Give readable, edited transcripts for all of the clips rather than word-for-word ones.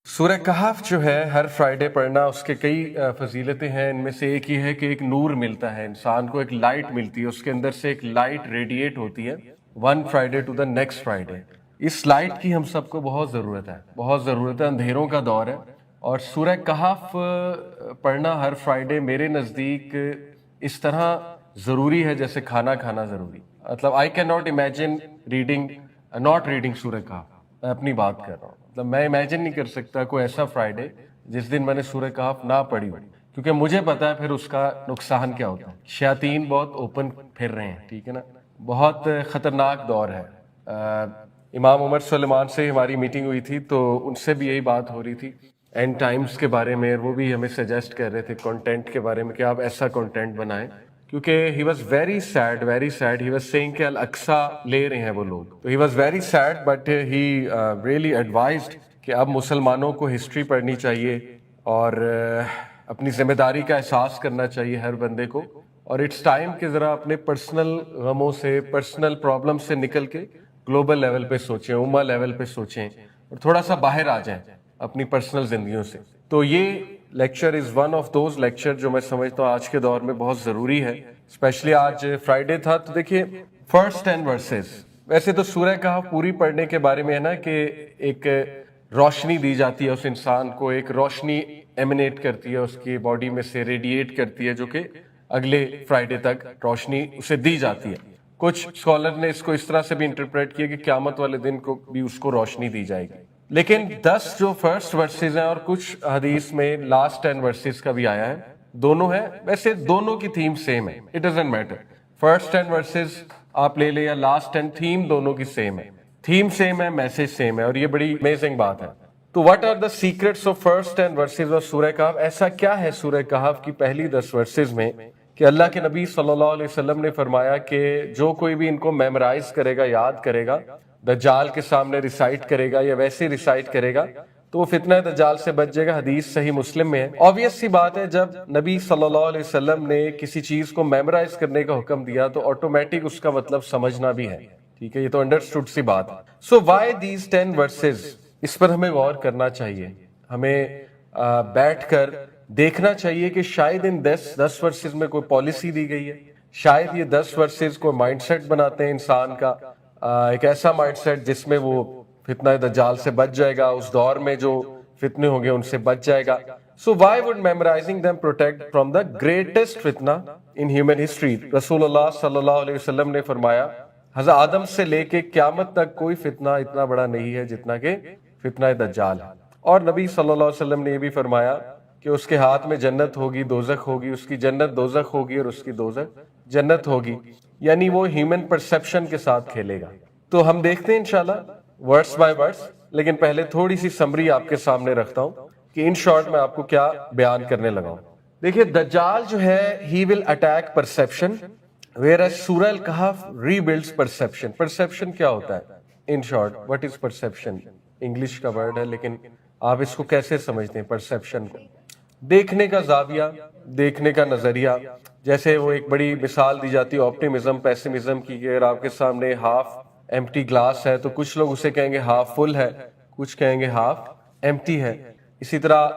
سورہ کہف جو ہے ہر فرائیڈے پڑھنا اس کے کئی فضیلتیں ہیں. ان میں سے ایک یہ ہے کہ ایک نور ملتا ہے انسان کو, ایک لائٹ ملتی ہے, اس کے اندر سے ایک لائٹ ریڈیٹ ہوتی ہے one Friday to the next Friday. اس لائٹ کی ہم سب کو بہت ضرورت ہے, بہت ضرورت ہے. اندھیروں کا دور ہے اور سورہ کہف پڑھنا ہر فرائیڈے میرے نزدیک اس طرح ضروری ہے جیسے کھانا کھانا ضروری. مطلب I can not imagine reading not reading سورہ کہف. میں اپنی بات کر رہا ہوں, مطلب میں امیجن نہیں کر سکتا کوئی ایسا فرائیڈے جس دن میں نے سورہ کہف نہ پڑھی ہو, کیونکہ مجھے پتا ہے پھر اس کا نقصان کیا ہوتا ہے. شیاطین بہت اوپن پھر رہے ہیں, ٹھیک ہے نا, بہت خطرناک دور ہے. امام عمر سلیمان سے ہماری میٹنگ ہوئی تھی تو ان سے بھی یہی بات ہو رہی تھی اینڈ ٹائمز کے بارے میں. وہ بھی ہمیں سجیسٹ کر رہے تھے کنٹینٹ کے بارے میں کہ آپ ایسا کنٹینٹ بنائیں, کیونکہ he was very sad he was seeing کہ الاقصی لے رہے ہیں وہ لوگ. تو he was very sad but he really advised کہ اب مسلمانوں کو ہسٹری پڑھنی چاہیے اور اپنی ذمہ داری کا احساس کرنا چاہیے ہر بندے کو, اور اٹس ٹائم کہ ذرا اپنے پرسنل غموں سے, پرسنل پرابلم سے نکل کے گلوبل لیول پہ سوچیں, امہ لیول پہ سوچیں اور تھوڑا سا باہر آ جائیں اپنی پرسنل زندگیوں سے. تو یہ lecture is one of those lecture جو میں سمجھتا ہوں آج کے دور میں بہت ضروری ہے, اسپیشلی آج فرائیڈے تھا. تو دیکھیے فرسٹ 10 ورسز, ویسے تو سورہ کہف پوری پڑھنے کے بارے میں ہے نا کہ ایک روشنی دی جاتی ہے اس انسان کو, ایک روشنی ایمنیٹ کرتی ہے اس کی باڈی میں سے, ریڈیٹ کرتی ہے, جو کہ اگلے فرائیڈے تک روشنی اسے دی جاتی ہے. کچھ اسکالر نے اس کو اس طرح سے بھی انٹرپریٹ کیا کہ قیامت والے دن کو بھی اس کو روشنی دی جائے گی. لیکن 10 جو فرسٹ ورسز ہیں اور کچھ حدیث میں لاسٹ 10 ورسز کا بھی آیا ہے, دونوں ہیں. ویسے دونوں کی تھیم سیم ہے, it doesn't matter first 10 verses آپ لے لیں یا لاسٹ 10, تھیم دونوں کی سیم ہے, تھیم سیم ہے, میسج سیم ہے, اور یہ بڑی امیزنگ بات ہے. تو what are the secrets of first 10 verses of سورہ کہف؟ ایسا کیا ہے سورہ کہف کی پہلی 10 ورسز میں کہ اللہ کے نبی صلی اللہ علیہ وسلم نے فرمایا کہ جو کوئی بھی ان کو میمورائز کرے گا, یاد کرے گا, دجال کے سامنے ریسائٹ کرے گا یا ویسے ریسائٹ کرے گا تو وہ فتنہ دجال سے بچ جائے گا. حدیث صحیح مسلم میں ہے. آبویس سی بات ہے, جب نبی صلی اللہ علیہ وسلم نے کسی چیز کو میمورائز کرنے کا حکم دیا تو آٹومیٹک اس کا مطلب سمجھنا بھی ہے, ٹھیک ہے, یہ تو انڈرسٹوڈ سی بات ہے. سو وائی دیز 10 ورسز, اس پر ہمیں غور کرنا چاہیے, ہمیں بیٹھ کر دیکھنا چاہیے کہ شاید ان 10 ورسز میں کوئی پالیسی دی گئی ہے, شاید یہ 10 ورسز کو مائنڈ سیٹ بناتے ہیں انسان کا, ایک ایسا مائنڈ سیٹ جس میں وہ فتنہ دجال سے بچ جائے گا, اس دور میں جو فتنے ہوں گے ان سے بچ جائے گا. So why would memorizing them protect from the greatest فتنہ in human history؟ رسول اللہ صلی اللہ علیہ وسلم نے فرمایا حضرت آدم سے لے کے قیامت تک کوئی فتنہ اتنا بڑا نہیں ہے جتنا کہ فتنہ دجال ہے. اور نبی صلی اللہ علیہ وسلم نے یہ بھی فرمایا کہ اس کے ہاتھ میں جنت ہوگی, دوزخ ہوگی, اس کی جنت دوزخ ہوگی اور اس کی دوزخ جنت ہوگی, یعنی وہ ہیومن پرسیپشن کے ساتھ کھیلے گا. تو ہم دیکھتے ہیں انشاءاللہ ورڈز بائی ورڈز, لیکن پہلے تھوڑی سی سمری آپ کے سامنے رکھتا ہوں کہ ان شارٹ میں آپ کو کیا بیان کرنے لگا ہوں. دیکھیے دجال جو ہے he will attack perception whereas سورہ الکہف rebuilds perception. perception کیا ہوتا ہے in short, what is perception؟ English کا ورڈ ہے لیکن آپ اس کو کیسے سمجھتے ہیں perception کو؟ دیکھنے کا زاویہ, دیکھنے کا نظریہ. جیسے وہ ایک بڑی مثال دی جاتی ہے آپٹیمزم پیسمزم کی, کہ اگر آپ کے سامنے ہاف ایمٹی گلاس ہے تو کچھ لوگ اسے کہیں گے ہاف فل ہے, کچھ کہیں گے ہاف ایمٹی ہے. اسی طرح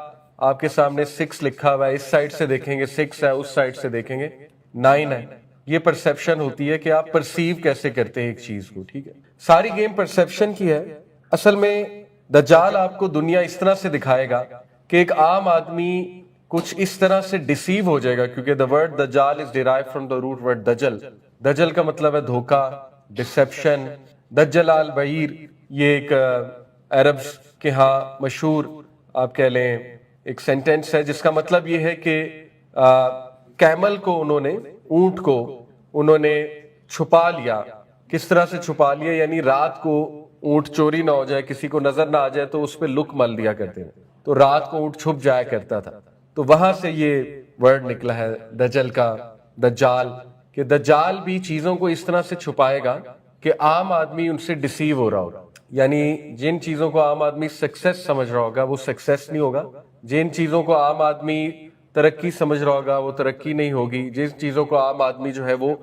آپ کے سامنے 6 لکھا ہوا ہے, اس سائڈ سے دیکھیں گے 6 ہے, اس سائڈ سے دیکھیں گے 9 ہے. یہ پرسیپشن ہوتی ہے کہ آپ پرسیو کیسے کرتے ہیں ایک چیز کو, ٹھیک ہے. ساری گیم پرسیپشن کی ہے. اصل میں دجال آپ کو دنیا اس طرح سے دکھائے گا کہ ایک عام آدمی کچھ اس طرح سے ڈیسیو ہو جائے گا, کیونکہ the word دجال is derived from the root word دجل. دجل کا مطلب ہے دھوکا, ڈسیپشن. دجل البعیر یہ ایک عربز کے ہاں مشہور آپ کہہ لیں ایک سینٹینس ہے جس کا مطلب یہ ہے کہ کیمل کو انہوں نے, اونٹ کو انہوں نے چھپا لیا. کس طرح سے چھپا لیا؟ یعنی رات کو اونٹ چوری نہ ہو جائے, کسی کو نظر نہ آ جائے تو اس پہ لک مل دیا کرتے ہیں, تو رات کو اونٹ چھپ جایا کرتا تھا. تو وہاں سے یہ ورڈ نکلا ہے دجل کا, دجال, کہ دجال بھی چیزوں کو اس طرح سے چھپائے گا کہ عام آدمی ان سے ڈیسیو ہو رہا ہوگا. یعنی جن چیزوں کو عام آدمی سکسیس سمجھ رہا ہوگا وہ سکسیس نہیں ہوگا, جن چیزوں کو عام آدمی ترقی سمجھ رہا ہوگا وہ ترقی نہیں ہوگی, جن چیزوں کو عام آدمی جو ہے وہ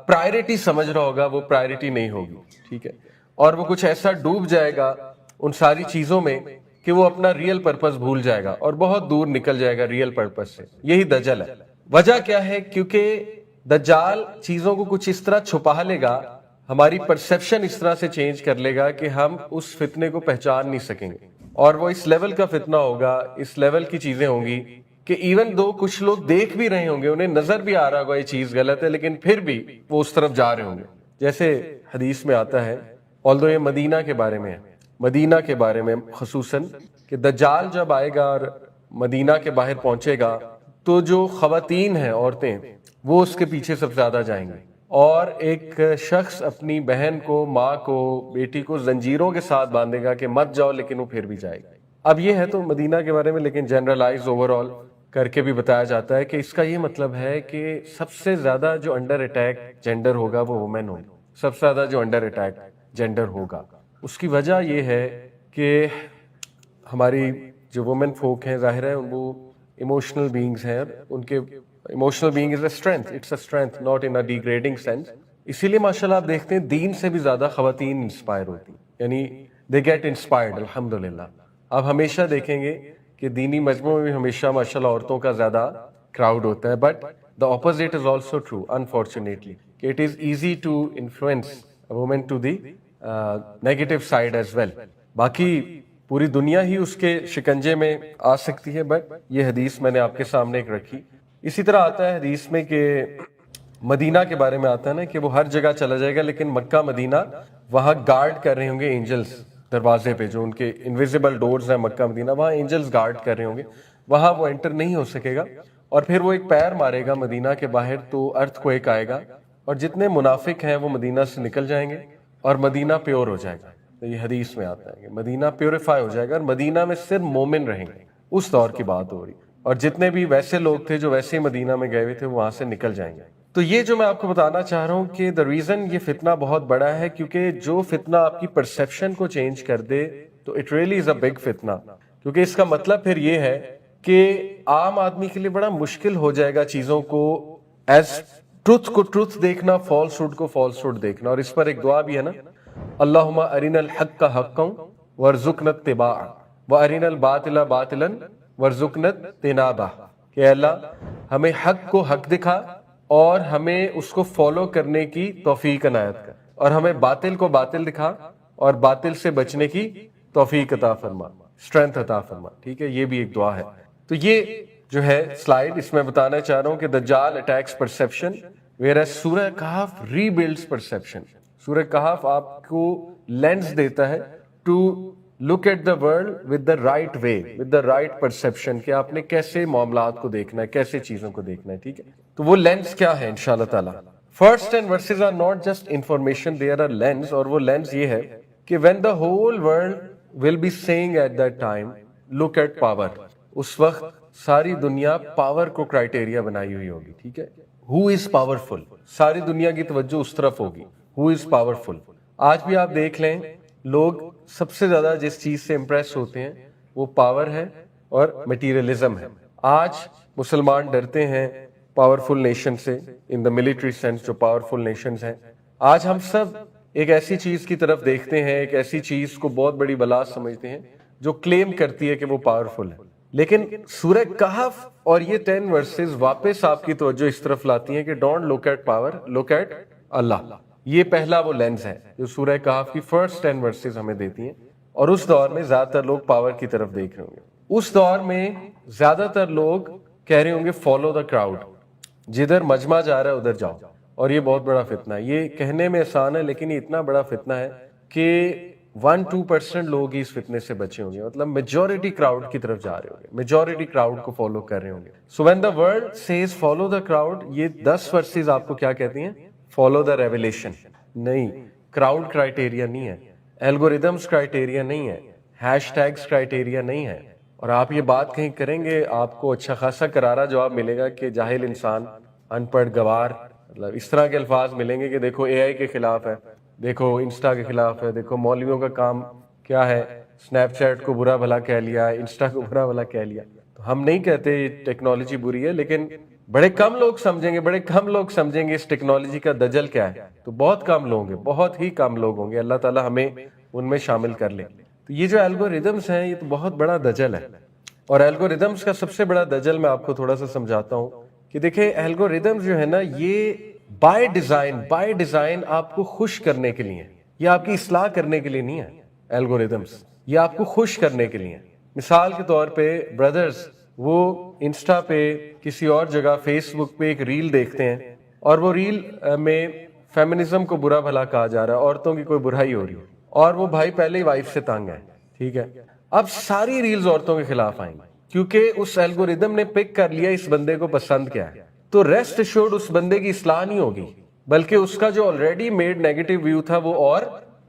پرائرٹی سمجھ رہا ہوگا وہ پرائرٹی نہیں ہوگی, ٹھیک ہے. اور وہ کچھ ایسا ڈوب جائے گا ان ساری چیزوں میں کہ وہ اپنا ریئل پرپس بھول جائے گا اور بہت دور نکل جائے گا ریئل پرپس سے. یہی دجل ہے. وجہ کیا ہے؟ کیونکہ دجال چیزوں کو کچھ اس طرح چھپا لے گا, ہماری پرسیپشن اس طرح سے چینج کر لے گا کہ ہم اس فتنے کو پہچان نہیں سکیں گے, اور وہ اس لیول کا فتنہ ہوگا, اس لیول کی چیزیں ہوں گی کہ ایون دو کچھ لوگ دیکھ بھی رہے ہوں گے, انہیں نظر بھی آ رہا ہوگا یہ چیز غلط ہے, لیکن پھر بھی وہ اس طرف جا رہے ہوں گے. جیسے حدیث میں آتا ہے, although یہ مدینہ کے بارے میں ہے, مدینہ کے بارے میں خصوصاً, کہ دجال جب آئے گا اور مدینہ کے باہر پہنچے گا تو جو خواتین ہیں, عورتیں, وہ اس کے پیچھے سب زیادہ جائیں گے, اور ایک شخص اپنی بہن کو, ماں کو, بیٹی کو زنجیروں کے ساتھ باندھے گا کہ مت جاؤ, لیکن وہ پھر بھی جائے گی. اب یہ ہے تو مدینہ کے بارے میں, لیکن جنرلائز اوور آل کر کے بھی بتایا جاتا ہے کہ اس کا یہ مطلب ہے کہ سب سے زیادہ جو انڈر اٹیک جینڈر ہوگا وہ وومن ہوگی, سب سے زیادہ جو انڈر اٹیک جینڈر ہوگا. اس کی وجہ یہ ہے کہ ہماری جو وومن فوک ہیں, ظاہر ہے وہ ایموشنل بینگز ہیں, ان کے emotional being is a strength, it's a strength not in a degrading sense. اسی لیے ماشاءاللہ آپ دیکھتے ہیں دین سے بھی زیادہ خواتین انسپائر ہوتی ہیں, یعنی دے گیٹ انسپائرڈ الحمدللہ. آپ ہمیشہ دیکھیں گے کہ دینی مجموعوں میں بھی ہمیشہ ماشاءاللہ عورتوں کا زیادہ کراؤڈ ہوتا ہے, but the opposite is also true unfortunately, کہ it is easy to influence women to the negative side as well. باقی پوری دنیا ہی اس کے شکنجے میں آ سکتی ہے, بٹ یہ حدیث میں نے آپ کے سامنے ایک رکھی. اسی طرح آتا ہے حدیث میں کہ مدینہ کے بارے میں آتا ہے نا کہ وہ ہر جگہ چلا جائے گا, لیکن مکہ مدینہ وہاں گارڈ کر رہے ہوں گے اینجلز دروازے پہ, جو ان کے انویزیبل ڈورز ہیں مکہ مدینہ, وہاں اینجلز گارڈ کر رہے ہوں گے, وہاں وہ انٹر نہیں ہو سکے گا. اور پھر وہ ایک پیر مارے گا مدینہ کے باہر تو ارتھ کو ایک آئے گا, اور جتنے منافق ہیں وہ مدینہ سے نکل جائیں گے اور مدینہ پیور ہو جائے گا. تو یہ حدیث میں آتا ہے کہ مدینہ پیوریفائی ہو جائے گا اور مدینہ میں صرف مومن رہیں گے. اس دور کی بات ہو رہی, اور جتنے بھی ویسے لوگ تھے جو ویسے ہی مدینہ میں گئے ہوئے تھے, وہ وہاں سے نکل جائیں گے. تو یہ جو میں آپ کو بتانا چاہ رہا ہوں کہ دا ریزن یہ فتنہ بہت بڑا ہے, کیونکہ جو فتنہ آپ کی پرسیپشن کو چینج کر دے تو it really is a big فتنہ. کیونکہ اس کا مطلب پھر یہ ہے کہ عام آدمی کے لیے بڑا مشکل ہو جائے گا چیزوں کو ایز ٹروتھ کو ٹروتھ دیکھنا, فالسہڈ کو فالسہڈ دیکھنا. اور اس پر ایک دعا بھی ہے نا, اللہم ارنا الحق حقا وارزقنا اتباعہ وارنا الباطل باطلا وارزقنا اجتنابہ, کہ اللہ ہمیں حق کو حق دکھا اور ہمیں اس کو فالو کرنے کی توفیق عنایت کر, اور ہمیں باطل کو باطل دکھا اور باطل سے بچنے کی توفیق عطا فرما, اسٹرینتھ عطا فرما. ٹھیک ہے, یہ بھی ایک دعا ہے. تو یہ جو ہے سلائیڈ, اس میں بتانا چاہ رہا ہوں کہ دجال اٹیکس پرسیپشن ویئر سورہ کہف ری بلڈز پرسیپشن. سورہ کہف آپ کو لینس دیتا ہے to look at the world with the right way, with the right perception, کہ آپ نے کیسے معاملات کو دیکھنا ہے, کیسے چیزوں کو دیکھنا ہے. ٹھیک ہے, تو وہ لینس کیا ہے انشاءاللہ تعالی. First 10 verses are not just information, they are a lens, اور وہ لینس یہ ہے کہ when the whole world will be saying at that time look at power, اس وقت ساری دنیا پاور کو کرائٹیریا بنائی ہوئی ہوگی. ٹھیک ہے, who is powerful, ساری دنیا کی توجہ اس طرف ہوگی, who is powerful. آج بھی آپ دیکھ لیں, لوگ سب سے زیادہ جس چیز سے امپریس ہوتے ہیں وہ پاور ہے اور میٹیریلزم ہے. آج مسلمان ڈرتے ہیں پاورفل نیشن سے, ان دا ملٹری سینس جو پاورفل نیشنز ہیں. آج ہم سب ایک ایسی چیز کی طرف دیکھتے ہیں, ایک ایسی چیز کو بہت بڑی بلا سمجھتے ہیں جو کلیم کرتی ہے کہ وہ پاورفل ہے. لیکن سورہ کہف اور یہ 10 verses واپس آپ کی توجہ اس طرف لاتی ہیں کہ don't look at power, look at Allah. یہ پہلا وہ لینز ہے جو سورہ کہف کی فرسٹ 10 verses ہمیں دیتی ہیں. اور اس دور میں زیادہ تر لوگ پاور کی طرف دیکھ رہے ہوں گے. اس دور میں زیادہ تر لوگ کہہ رہے ہوں گے فالو دا کراؤڈ, جدھر مجمع جا رہا ہے ادھر جاؤ. اور یہ بہت بڑا فتنہ ہے. یہ کہنے میں آسان ہے لیکن یہ اتنا بڑا فتنہ ہے کہ 1-2% لوگ ہی اس فتنے سے بچے ہوں گے. مطلب میجورٹی کراؤڈ کی طرف جا رہے ہوں گے, میجورٹی کراؤڈ کو فالو کر رہے ہوں گے. So when the world says follow the crowd, یہ 10 verses آپ کو کیا کہتی ہیں؟ Follow the revelation. نہیں, کراؤڈ کرائٹیریا نہیں ہے, الگوریدمس کرائٹیریا نہیں ہے, ہیش ٹیگس کرائٹیریا نہیں ہے. اور آپ یہ بات کہیں کریں گے آپ کو اچھا خاصا کرارا جواب ملے گا کہ جاہل انسان, ان پڑھ گوار, مطلب اس طرح کے الفاظ ملیں گے کہ دیکھو اے آئی کے خلاف ہے, دیکھو انسٹا کے خلاف ہے, دیکھو مولویوں کا کام کیا ہے, اسنیپ چیٹ کو برا بھلا کہہ لیا, انسٹا کو برا بھلا کہہ لیا. تو ہم نہیں کہتے ٹیکنالوجی بری ہے, لیکن بڑے کم لوگ سمجھیں گے, بڑے کم لوگ سمجھیں گے اس ٹیکنالوجی کا دجل کیا ہے. تو بہت کم لوگ ہیں, بہت ہی کم لوگ ہوں گے, اللہ تعالیٰ ہمیں ان میں شامل کر لے. تو تو یہ جو الگوریدمس ہیں یہ تو بہت بڑا دجل ہے، اور الگوریدمس کا سب سے بڑا دجل میں آپ کو تھوڑا سا سمجھاتا ہوں کہ دیکھیں الگوریدمس جو ہے نا یہ بائی ڈیزائن آپ کو خوش کرنے کے لیے، یہ آپ کی اصلاح کرنے کے لیے نہیں ہے. الگوریدمس یہ آپ کو خوش کرنے کے لیے. مثال کے طور پہ بردرز وہ انسٹا پہ کسی اور جگہ فیس بک پہ ایک ریل دیکھتے ہیں، اور وہ ریل میں فیمنزم کو برا بھلا کہا جا رہا ہے، عورتوں کی کوئی برائی ہو رہی ہے، اور وہ بھائی پہلے ہی وائف سے تنگ ہے، ٹھیک ہے. اب ساری ریلز عورتوں کے خلاف آئیں گی کیونکہ اس الگوریدم نے پک کر لیا اس بندے کو پسند کیا ہے. تو ریسٹ ایشورڈ اس بندے کی اصلاح نہیں ہوگی، بلکہ اس کا جو آلریڈی میڈ نیگیٹو ویو تھا وہ اور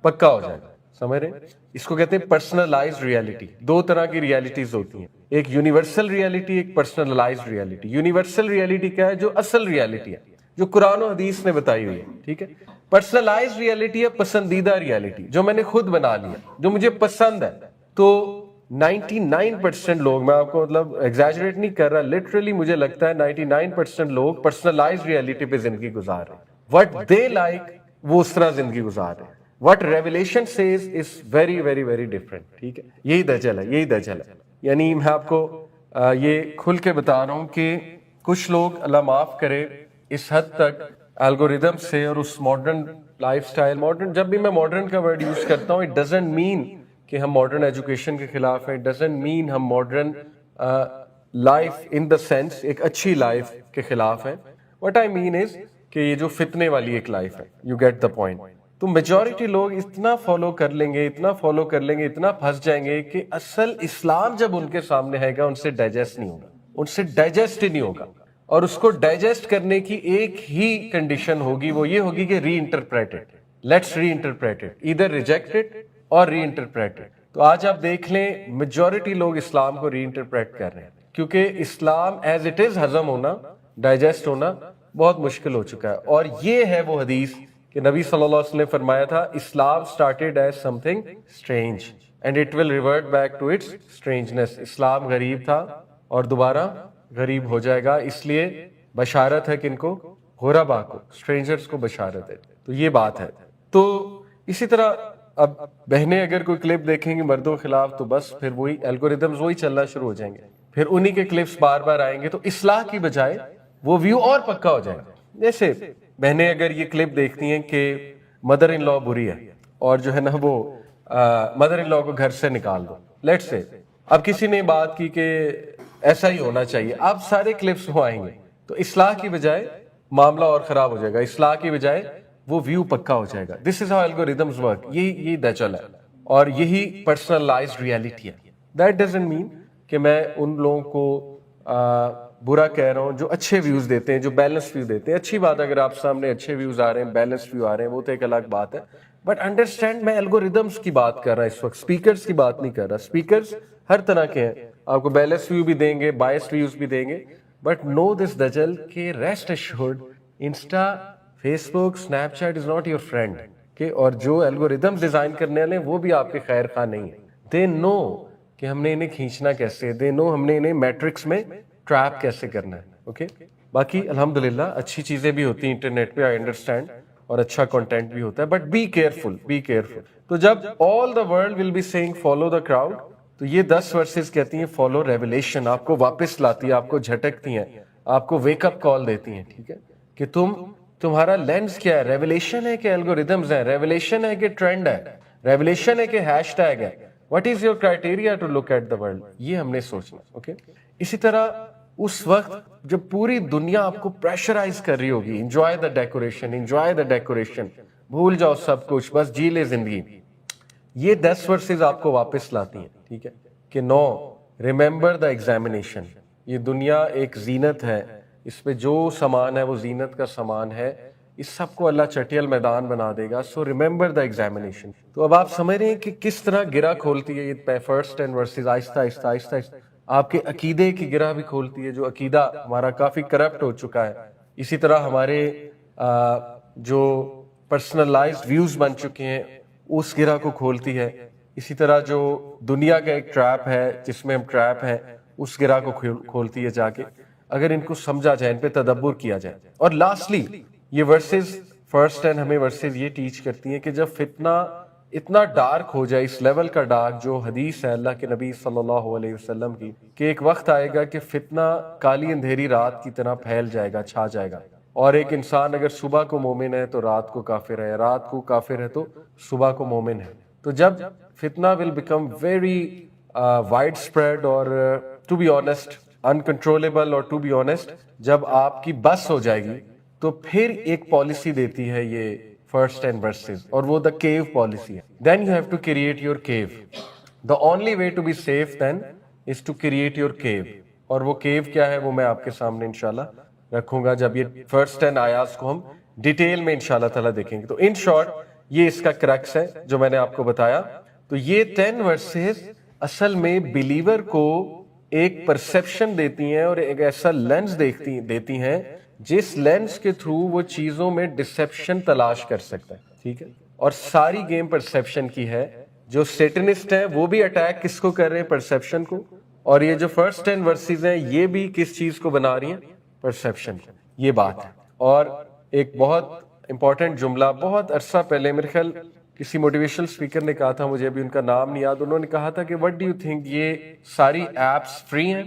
پکا ہو جائے گا. سمجھ رہے ہیں؟ اس کو کہتے ہیں پرسنلائزڈ ریالٹی. دو طرح کی ریالٹیز ہوتی ہیں، ایک یونیورسل ریالٹی، ایک پرسنلائزڈ ریالٹی. یونیورسل ریالٹی کیا ہے؟ جو اصل ریالٹی ہے، جو قرآن و حدیث نے بتائی ہوئی ہے، ٹھیک ہے. پرسنلائزڈ ریالٹی ہے پسندیدہ ریالٹی، جو میں نے خود بنا لیا، جو مجھے پسند ہے. تو 99% لوگ، میں آپ کو مطلب ایگزیجریٹ نہیں کر رہا، لٹرلی مجھے لگتا ہے 99% لوگ پرسنلائزڈ ریالٹی پہ زندگی گزار رہے ہیں. وٹ دے لائک وہ اس طرح زندگی گزار رہے ہیں. What revelation says is very very very different. ٹھیک ہے، یہی دجل ہے، یہی دجل ہے. یعنی میں آپ کو یہ کھل کے بتا رہا ہوں کہ کچھ لوگ اللہ معاف کرے اس حد تک الگوریدم سے اور اس ماڈرن لائف سٹائل، ماڈرن، جب بھی میں ماڈرن کا ورڈ یوز کرتا ہوں اٹ ڈزنٹ مین کہ ہم ماڈرن ایجوکیشن کے خلاف ہیں، اٹ ڈزنٹ مین ہم modern life in the sense ایک اچھی لائف کے خلاف ہیں. وٹ آئی مین از کہ یہ جو فتنے والی ایک لائف ہے، یو گیٹ دا پوائنٹ. تو میجورٹی لوگ اتنا فالو کر لیں گے، اتنا فالو کر لیں گے، اتنا پھنس جائیں گے کہ اصل اسلام جب ان کے سامنے آئے گا ان سے ڈائجسٹ نہیں ہوگا، ان سے ڈائجسٹ ہی نہیں ہوگا. اور اس کو ڈائجسٹ کرنے کی ایک ہی کنڈیشن ہوگی، وہ یہ ہوگی کہ ری انٹرپریٹڈ. لیٹس ری انٹرپریٹڈ، ادھر ریجیکٹڈ اور ری انٹرپریٹڈ. تو آج آپ دیکھ لیں میجورٹی لوگ اسلام کو ری انٹرپریٹ کر رہے ہیں، کیونکہ اسلام ایز اٹ از ہضم ہونا، ڈائجسٹ ہونا بہت مشکل ہو چکا ہے. اور یہ ہے وہ حدیث کہ نبی صلی اللہ علیہ وسلم نے فرمایا تھا اسلام started as something strange and it will revert back to its strangeness. اسلام غریب تھا اور دوبارہ غریب ہو جائے گا. اس لیے بشارت ہے کن کو؟ غربا کو، اسٹرینجرز کو بشارت ہے. تو یہ بات ہے. تو اسی طرح اب بہنیں اگر کوئی کلپ دیکھیں گی مردوں کے خلاف تو بس پھر وہی الگوریدمز وہی چلنا شروع ہو جائیں گے، پھر انہی کے کلپس بار بار آئیں گے. تو اصلاح کی بجائے وہ ویو اور پکا ہو جائے گا. جیسے بہنیں اگر یہ کلپ دیکھتی ہیں کہ مدر ان لا بری ہے اور جو ہے نا وہ مدر ان لا کو گھر سے نکال دو، لیٹس سے اب کسی نے بات کی کہ ایسا ہی ہونا چاہیے، اب سارے کلپس وہ آئیں گے. تو اصلاح کی بجائے معاملہ اور خراب ہو جائے گا، اصلاح کی بجائے وہ ویو پکا ہو جائے گا. دس از ہاؤ الگوریدمز ورک. یہی دجل ہے اور یہی پرسنلائزڈ ریالٹی ہے. دیٹ ڈزنٹ مین کہ میں ان لوگوں کو برا کہہ رہا ہوں جو اچھے ویوز دیتے ہیں، جو بیلنس ویو دیتے ہیں. اچھی بات اگر آپ سامنے اچھے ویوز آ رہے ہیں، بیلنس ویو آ رہے ہیں، وہ تو ایک الگ بات ہے. بٹ انڈرسٹینڈ میں الگوریدمس کی بات کر رہا ہوں اس وقت، اسپیکرز کی بات نہیں کر رہا. اسپیکرز ہر طرح کے ہیں، آپ کو بیلنس ویو بھی دیں گے، بائس ویوز بھی دیں گے. بٹ نو دس دجل کہ rest assured Insta, Facebook, Snapchat is not your friend. کہ اور جو الگوریدمس ڈیزائن کرنے والے ہیں وہ بھی آپ کے خیر خواہ نہیں ہیں. دے نو کہ ہم نے انہیں کھینچنا کیسے، دے نو ہم نے انہیں میٹرکس میں ٹریپ کیسے کرنا ہے. اوکے، باقی الحمدللہ اچھی چیزیں بھی ہوتی ہیں انٹرنیٹ پہ، آئی انڈرسٹینڈ، اور اچھا کنٹینٹ بھی ہوتا ہے. But be careful, be careful. تو جب all the world will be seeing follow the crowd, تو یہ 10 ورسز کہتی ہیں فالو ریولیشن. آپ کو واپس لاتی ہے، آپ کو جھٹکتی ہیں، آپ کو ویک اپ کال دیتی ہیں. ٹھیک ہے، کہ تمہارا لینس کیا ہے؟ ریولیشن ہے کہ الگوریدمز ہیں؟ ریولیشن ہے کہ ٹرینڈ ہے؟ ریولیشن ہے کہ ہیش ٹیگ ہے؟ What is your criteria to look at the world? یہ ہم نے سوچنا. اوکے، اسی طرح اس وقت جب پوری دنیا آپ کو پریشرائز کر رہی ہوگی، enjoy the decoration, enjoy the decoration, بھول جاؤ سب کچھ، بس جی لے زندگی. یہ 10 ورسز آپ کو واپس لاتی ہیں. ٹھیک ہے، کہ نو، ریممبر دا ایگزامینیشن. یہ دنیا ایک زینت ہے، اس پہ جو سامان ہے وہ زینت کا سامان ہے. اس سب کو اللہ چٹیل میدان بنا دے گا. سو ریممبر دا ایگزامینیشن. تو اب آپ سمجھ رہے ہیں کہ کس طرح گرہ کھولتی ہے یہ فرسٹ 10 ورسز، آہستہ آہستہ آہستہ آہستہ آپ کے عقیدے کی گرہ بھی کھولتی ہے. جو عقیدہ ہمارا کافی کرپٹ ہو چکا ہے، اسی طرح ہمارے جو پرسنلائزڈ ویوز بن چکے ہیں اس گرہ کو کھولتی ہے. اسی طرح جو دنیا کا ایک ٹریپ ہے جس میں ہم ٹریپ ہیں، اس گرہ کو کھولتی ہے جا کے، اگر ان کو سمجھا جائے، ان پہ تدبر کیا جائے. اور لاسٹلی یہ ورسز فرسٹ 10 ہمیں ورسز یہ ٹیچ کرتی ہیں کہ جب فتنہ اتنا ڈارک ہو جائے، اس لیول کا ڈارک جو حدیث ہے اللہ کے نبی صلی اللہ علیہ وسلم کی، کہ ایک وقت آئے گا کہ فتنہ کالی اندھیری رات کی طرح پھیل جائے گا، چھا جائے گا، اور ایک انسان اگر صبح کو مومن ہے تو رات کو کافر ہے، رات کو کافر ہے تو صبح کو مومن ہے. تو جب فتنہ will become very widespread اور ٹو بی آنیسٹ انکنٹرولیبل، اور ٹو بی آنیسٹ جب آپ کی بس ہو جائے گی تو پھر ایک پالیسی دیتی ہے یہ فرسٹ 10 verses، اور وہ دا کیو پالیسی ہے. Then you have to create your cave. The only way to be safe then is to create your cave. اور وہ کیو کیا ہے وہ میں آپ کے سامنے انشاءاللہ رکھوں گا جب یہ فرسٹ 10 آیات کو ہم ڈیٹیل میں انشاءاللہ تعالیٰ دیکھیں گے. تو ان شارٹ یہ اس کا کرکس ہے جو میں نے آپ کو بتایا. تو یہ 10 ورسز اصل میں بلیور کو ایک پرسپشن دیتی ہیں اور ایک ایسا لینس دیتی ہیں جس لینس کے تھرو وہ چیزوں میں ڈسپشن تلاش کر سکتا ہے. ٹھیک ہے، اور ساری گیم پرسپشن کی ہے. جو سیٹنسٹ ہیں وہ بھی اٹیک کس کو کر رہے ہیں؟ پرسپشن کو. اور یہ جو فرسٹ 10 ورسز ہیں یہ بھی کس چیز کو بنا رہی ہیں؟ پرسپشن. یہ بات ہے. اور ایک بہت امپورٹنٹ جملہ بہت عرصہ پہلے میرے خیال کسی موٹیویشنل اسپیکر نے کہا تھا، مجھے ابھی ان کا نام نہیں یاد، انہوں نے کہا تھا کہ وٹ ڈو یو تھنک یہ ساری ایپس فری ہیں؟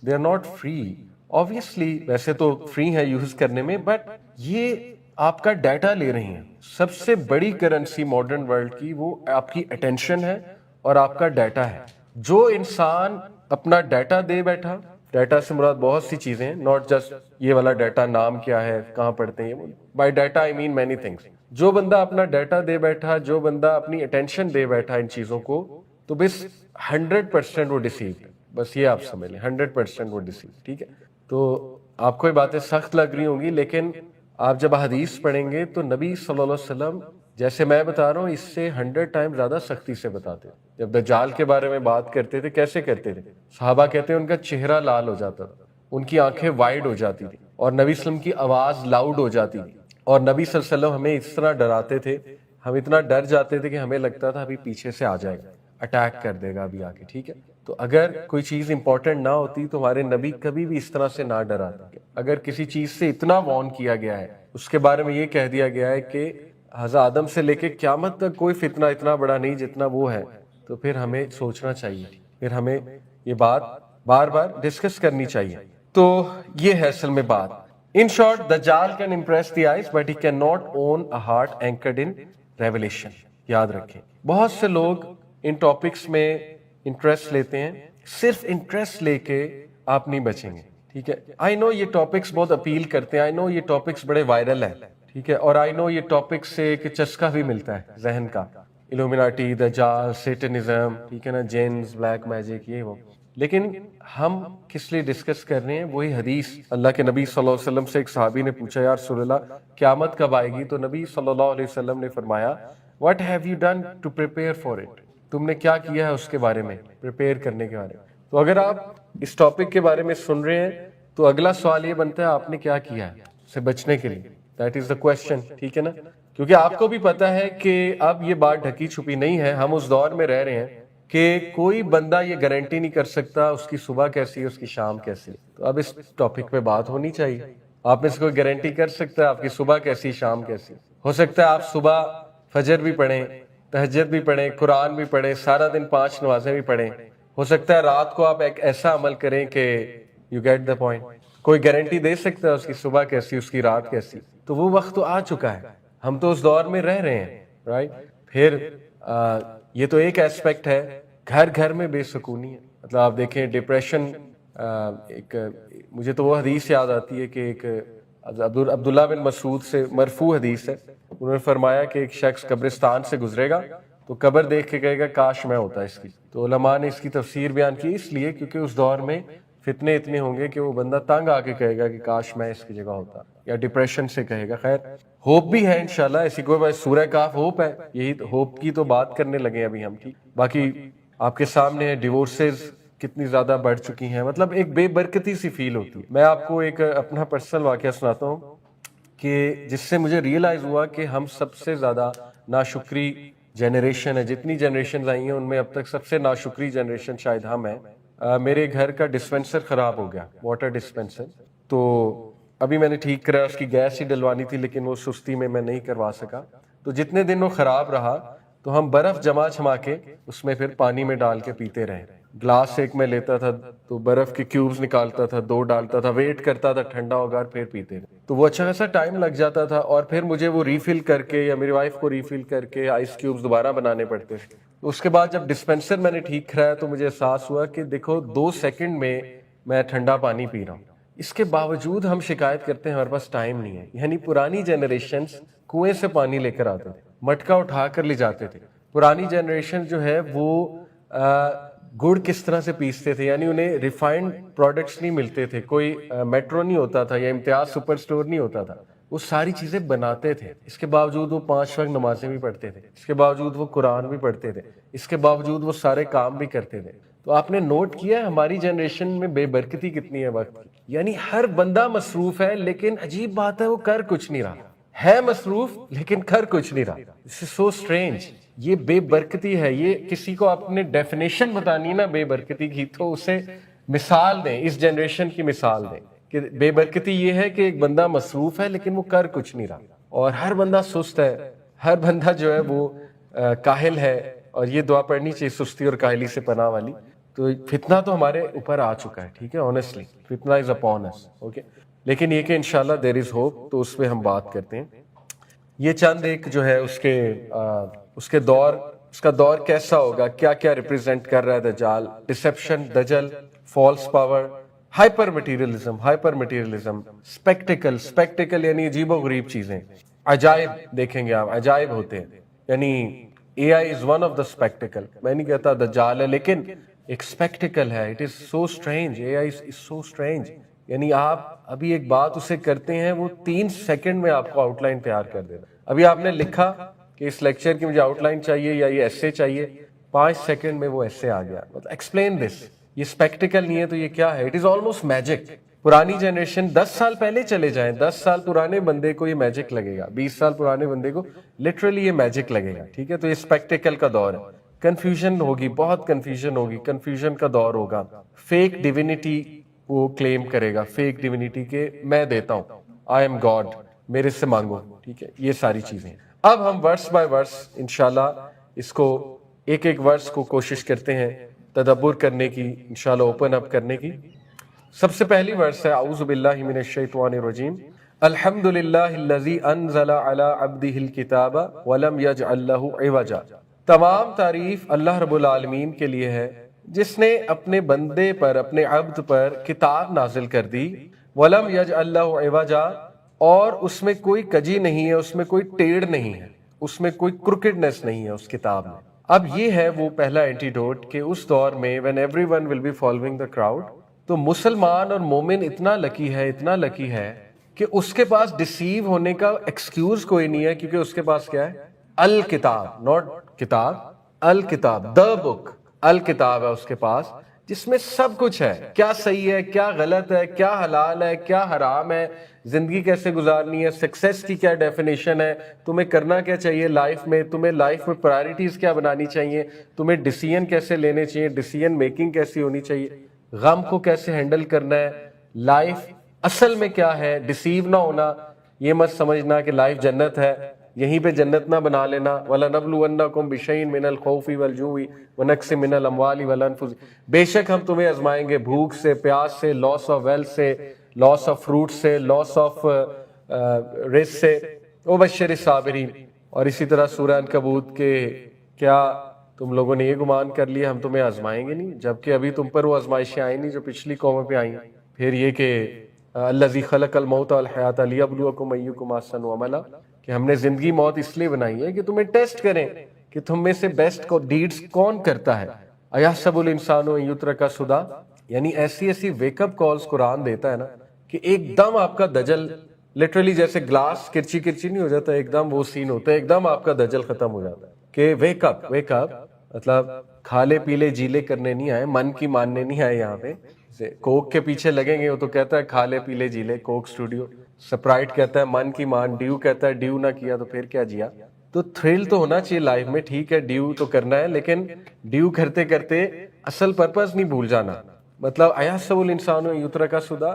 They are not free. obviously ویسے تو فری ہیں یوز کرنے میں، بٹ یہ آپ کا ڈیٹا لے رہی ہیں. سب سے بڑی کرنسی ماڈرن ورلڈ کی وہ آپ کی اٹینشن ہے اور آپ کا ڈیٹا ہے. جو انسان اپنا ڈیٹا دے بیٹھا، ڈیٹا سے مراد بہت سی چیزیں ہیں، ناٹ جسٹ یہ والا ڈیٹا نام کیا ہے کہاں پڑھتے ہیں، by data I mean many things. جو بندہ اپنا ڈیٹا دے بیٹھا، جو بندہ اپنی اٹینشن دے بیٹھا ان چیزوں کو، تو بس 100% وہ ڈیسیوڈ. بس یہ آپ سمجھ لیں 100% وہ ڈیسیوڈ. ٹھیک ہے، تو آپ کو یہ باتیں سخت لگ رہی ہوں گی، لیکن آپ جب حدیث پڑھیں گے تو نبی صلی اللہ علیہ وسلم جیسے میں بتا رہا ہوں اس سے 100 ٹائم زیادہ سختی سے بتاتے. جب دجال کے بارے میں بات کرتے تھے کیسے کرتے تھے؟ صحابہ کہتے ہیں ان کا چہرہ لال ہو جاتا تھا، ان کی آنکھیں وائڈ ہو جاتی تھی، اور نبی صلی اللہ علیہ وسلم کی آواز لاؤڈ ہو جاتی تھی. اور نبی صلی اللہ علیہ وسلم ہمیں اس طرح ڈراتے تھے، ہم اتنا ڈر جاتے تھے کہ ہمیں لگتا تھا ابھی پیچھے سے آ جائے گا، اٹیک کر دے گا ابھی آگے. ٹھیک ہے، تو اگر کوئی چیز امپورٹنٹ نہ ہوتی تو ہمارے نبی کبھی بھی اس طرح سے نہ ڈراتے. اگر کسی چیز سے اتنا وارن کیا گیا ہے، اس کے بارے میں یہ کہہ دیا گیا ہے کہ حضرت آدم سے لے کے قیامت تک کوئی فتنہ اتنا بڑا نہیں جتنا وہ ہے، تو پھر ہمیں سوچنا چاہیے، پھر ہمیں یہ بات بار بار ڈسکس کرنی چاہیے. تو یہ ہے اصل میں بات. In short, Dajjal can impress the eyes, but he cannot own a heart anchored in revelation. یاد رکھیں، بہت سے لوگ ان ٹاپکس میں انٹرسٹ لیتے ہیں، صرف انٹرسٹ لے کے آپ نہیں بچیں گے. ٹھیک ہے، آئی نو یہ ٹاپکس بہت اپیل کرتے ہیں، آئی نو یہ ٹاپکس بڑے وائرل ہیں. ٹھیک ہے، اور آئی نو یہ ٹاپکس سے ایک چسکا بھی ملتا ہے ذہن کا، الومیناٹی، دجال، سیٹنزم، ٹھیک ہے نا، جینز، بلیک میجک، یہ وہ. لیکن ہم کس لیے ڈسکس کر رہے ہیں؟ وہی حدیث. اللہ کے نبی صلی اللہ علیہ وسلم سے ایک صحابی نے پوچھا، یا رسول اللہ قیامت کب آئے گی؟ تو نبی صلی اللہ علیہ وسلم نے فرمایا، what have you done to prepare for it? تم نے کیا کیا ہے اس کے بارے میں، پریپیئر کرنے کے بارے میں. تو اگر آپ اس ٹاپک کے بارے میں سن رہے ہیں تو اگلا سوال یہ بنتا ہے آپ نے کیا کیا ہے سے بچنے کے لیے. That is the question. ٹھیک ہے نا، کیونکہ آپ کو بھی پتا ہے کہ اب یہ بات ڈھکی چھپی نہیں ہے. ہم اس دور میں رہ رہے ہیں کہ کوئی بندہ یہ گارنٹی نہیں کر سکتا اس کی صبح کیسی ہے، اس کی شام کیسی ہے. تو اب اس ٹاپک پہ بات ہونی چاہیے. آپ میں سے کوئی گارنٹی کر سکتا ہے آپ کی صبح کیسی، شام کیسی؟ ہو سکتا ہے آپ صبح فجر بھی پڑھیں، تہجد بھی پڑھیں، قرآن بھی پڑھیں، سارا دن 5 نمازیں بھی پڑھیں. ہو سکتا ہے رات کو آپ ایک ایسا عمل کریں کہ یو گیٹ دا پوائنٹ. کوئی گارنٹی دے سکتا ہے اس کی صبح کیسی، اس کی رات کیسی؟ تو وہ وقت تو آ چکا ہے، ہم تو اس دور میں رہ رہے ہیں، رائٹ. پھر یہ تو ایک ایسپیکٹ ہے. گھر گھر میں بے سکونی ہے. مطلب آپ دیکھیں ڈپریشن، ایک مجھے تو وہ حدیث یاد آتی ہے کہ ایک عبداللہ بن مسعود سے مرفوع حدیث ہے. انہوں نے فرمایا کہ ایک شخص قبرستان سے گزرے گا تو قبر دیکھ کے کہے گا کاش میں ہوتا اس کی. تو علماء نے اس کی تفسیر بیان کی اس لیے کیونکہ اس دور میں فتنے اتنے ہوں گے کہ وہ بندہ تنگ آ کے کہے گا کہ کاش میں اس کی جگہ ہوتا، یا ڈپریشن سے کہے گا. خیر ہوپ بھی ہے انشاءاللہ، ایسی کوئی بات. سورہ کاف ہوپ ہے، یہی ہوپ کی تو بات کرنے لگے ابھی ہم. ٹھیک، باقی آپ کے سامنے ڈیورسز کتنی زیادہ بڑھ چکی ہیں، مطلب ایک بے برکتی سی فیل ہوتی ہے. میں آپ کو ایک اپنا پرسنل واقعہ سناتا ہوں کہ جس سے مجھے ریئلائز ہوا کہ ہم سب سے زیادہ ناشکری جنریشن ہے. جتنی جنریشنز آئی ہیں ان میں اب تک سب سے ناشکری جنریشن شاید ہم ہیں. میرے گھر کا ڈسپینسر خراب ہو گیا، واٹر ڈسپینسر. تو ابھی میں نے ٹھیک کرا، اس کی گیس ہی ڈلوانی تھی لیکن وہ سستی میں نہیں کروا سکا. تو جتنے دن وہ خراب رہا تو ہم برف جما چھما کے اس میں پھر پانی میں ڈال کے پیتے رہے. گلاس ایک میں لیتا تھا تو برف کے کیوبز نکالتا تھا, 2 ڈالتا تھا, ویٹ کرتا تھا ٹھنڈا ہوگا اور پھر پیتے رہے. تو وہ اچھا خاصا ٹائم لگ جاتا تھا, اور پھر مجھے وہ ریفل کر کے یا میری وائف کو ریفل کر کے آئس کیوبز دوبارہ بنانے پڑتے تھے. اس کے بعد جب ڈسپینسر میں نے ٹھیک کرایا تو مجھے احساس ہوا کہ دیکھو 2 سیکنڈ میں ٹھنڈا پانی پی رہا ہوں. اس کے باوجود ہم شکایت کرتے ہیں ہمارے پاس ٹائم نہیں ہے. یعنی پرانی جنریشنز کنویں سے پانی لے کر آتے تھے, مٹکا اٹھا کر لے جاتے تھے. پرانی جنریشن جو ہے وہ گڑ کس طرح سے پیستے تھے, یعنی انہیں ریفائنڈ پروڈکٹس نہیں ملتے تھے, کوئی میٹرو نہیں ہوتا تھا یا امتیاز سپر سٹور نہیں ہوتا تھا, وہ ساری چیزیں بناتے تھے. اس کے باوجود وہ 5 وقت نمازیں بھی پڑھتے تھے, اس کے باوجود وہ قرآن بھی پڑھتے تھے, اس کے باوجود وہ سارے کام بھی کرتے تھے. تو آپ نے نوٹ کیا ہے ہماری جنریشن میں بے برکتی کتنی ہے وقت کی. یعنی ہر بندہ مصروف ہے, لیکن عجیب بات ہے وہ کر کچھ نہیں رہا. ہے مصروف لیکن کر کچھ نہیں رہا. This is so strange. یہ بے برکتی ہے. یہ کسی کو اپنے ڈیفینیشن بتانی نا بے برکتی کی تو اسے مثال دیں, اس جنریشن کی مثال دیں کہ بے برکتی یہ ہے کہ ایک بندہ مصروف ہے لیکن وہ کر کچھ نہیں رہا, اور ہر بندہ سست ہے, ہر بندہ جو ہے وہ کاہل ہے. اور یہ دعا پڑھنی چاہیے سستی اور کاہلی سے پناہ والی. تو فتنہ تو ہمارے اوپر آ چکا ہے, ٹھیک ہے, آنیسٹلی فتنہ از اپون اس, اوکے. لیکن یہ کہ انشاءاللہ دیر از ہوپ, تو اس پہ ہم بات کرتے ہیں. یہ چند ایک جو ہے اس کا دور کیسا ہوگا, کیا کیا ریپریزنٹ کر رہا ہے دجال. ڈسپشن, دجل, false power, hyper materialism, spectacle یعنی عجیب و غریب چیزیں, عجائب دیکھیں گے آپ, عجائب ہوتے ہیں. یعنی A I is one of the spectacle. میں نہیں کہتا دجال ہے, لیکن ایک اسپیکٹیکل ہے. It is so strange, A I is so strange. یعنی آپ ابھی ایک بات اسے کرتے ہیں, وہ 3 سیکنڈ میں آپ کو آؤٹ لائن تیار کر دیتا. ابھی آپ نے لکھا کہ اس لیکچر کی مجھے آؤٹ لائن چاہیے یا یہ ایسے چاہیے, 5 سیکنڈ میں وہ ایسے آ گیا. مطلب ایکسپلین دس. یہ اسپیکٹیکل نہیں ہے تو یہ کیا ہے؟ It is almost magic. پرانی جنریشن 10 سال پہلے چلے جائیں, 10 سال پرانے بندے کو یہ میجک لگے گا, 20 سال پرانے بندے کو لٹرلی یہ میجک لگے گا, ٹھیک ہے. تو یہ اسپیکٹیکل کا دور ہے. کنفیوژن ہوگی, بہت کنفیوژن ہوگی, کنفیوژن کا دور ہوگا. فیک ڈیوینٹی وہ کلیم کرے گا, فیک ڈیوینٹی کے میں دیتا ہوں, آئی ایم گاڈ, میرے سے مانگو, ٹھیک ہے. یہ ساری چیزیں. اب ہم ورس بائی ورس انشاءاللہ اس کو ایک ایک ورس کو کوشش کرتے ہیں تدبر کرنے کی, انشاءاللہ اوپن اپ کرنے کی. سب سے پہلی ورس ہے اعوذ باللہ من الشیطان الرجیم. الحمدللہ الذی انزل علی عبدہ الکتاب ولم یجعل لہ عوجا. تمام تعریف اللہ رب العالمین کے لیے ہے جس نے اپنے بندے پر, اپنے عبد پر کتاب نازل کر دی. ولم یجعل لہ عوجا, اور اس میں کوئی کجی نہیں ہے, اس میں کوئی ٹیڑھ نہیں ہے, اس میں کوئی کرکڈنس نہیں ہے اس کتاب میں. اب یہ ہے وہ پہلا اینٹیڈوٹ کہ اس دور میں when everyone will be following the crowd, تو مسلمان اور مومن اتنا لکی ہے کہ اس کے پاس ڈیسیو ہونے کا ایکسکیوز کوئی نہیں ہے, کیونکہ اس کے پاس کیا ہے؟ الکتاب, ناٹ کتاب, الکتاب, دا بک, الکتاب ہے اس کے پاس, جس میں سب کچھ ہے. کیا صحیح ہے, کیا غلط ہے, کیا حلال ہے, کیا حرام ہے, زندگی کیسے گزارنی ہے, سکسیس کی کیا ڈیفینیشن ہے, تمہیں کرنا کیا چاہیے لائف میں, تمہیں لائف میں پرائرٹیز کیا بنانی چاہیے, تمہیں ڈیسیژن کیسے لینے چاہیے, ڈیسیژن میکنگ کیسی ہونی چاہیے, غم کو کیسے ہینڈل کرنا ہے, لائف اصل میں کیا ہے. ڈیسیو نہ ہونا, یہ مت سمجھنا کہ لائف جنت ہے, یہیں پہ جنت نہ بنا لینا. وَلَنَبْلُوَنَّكُمْ بِشَيْءٍ مِّنَ الْخَوْفِ وَالْجُوعِ وَنَقْصٍ مِّنَ الْأَمْوَالِ وَالْأَنفُسِ. بے شک ہم تمہیں آزمائیں گے بھوک سے, پیاس سے, لاس آف ویلتھ سے, لاس آف فروٹ سے, لاس آف رزق سے. وَبَشِّرِ الصَّابِرِينَ. اور اسی طرح سورہ عنکبوت کے, کیا تم لوگوں نے یہ گمان کر لیا ہم تمہیں آزمائیں گے نہیں, جبکہ ابھی تم پر وہ آزمائشیں آئی نہیں جو پچھلی قوموں پہ آئیں. پھر یہ کہ الذی خلق الموت والحیات لیبلوکم ایکم احسن عملا, کہ ہم نے زندگی موت اس لیے بنائی ہے کہ تمہیں ٹیسٹ کریں کہ تم میں سے بیسٹ کو ڈیڈز کون کرتا ہے. ایحسب الانسان ان یترک سدی, یعنی ایسی ویک اپ کالز قرآن دیتا ہے نا کہ ایک دم آپ کا دجل, لٹرلی جیسے گلاس کرچی نہیں ہو جاتا, ایک دم وہ سین ہوتا ہے, ایک دم آپ کا دجل ختم ہو جاتا ہے کہ ویک اپ. مطلب کھالے پیلے جیلے کرنے نہیں آئے, من کی ماننے نہیں آئے. یہاں پہ کوک کے پیچھے لگیں گے وہ تو کہتا ہے کھالے پیلے جیلے, کوک اسٹوڈیو. سپرائٹ کہتا ہے من کی مان, ڈیو کہتا ہے ڈیو نہ کیا تو پھر کیا جیا. تو تھرل تو ہونا چاہیے لائف میں, ٹھیک ہے ڈیو تو کرنا ہے, لیکن ڈیو کرتے کرتے اصل پرپز نہیں بھول جانا. مطلب ایحسب الانسان ان یترک سدی,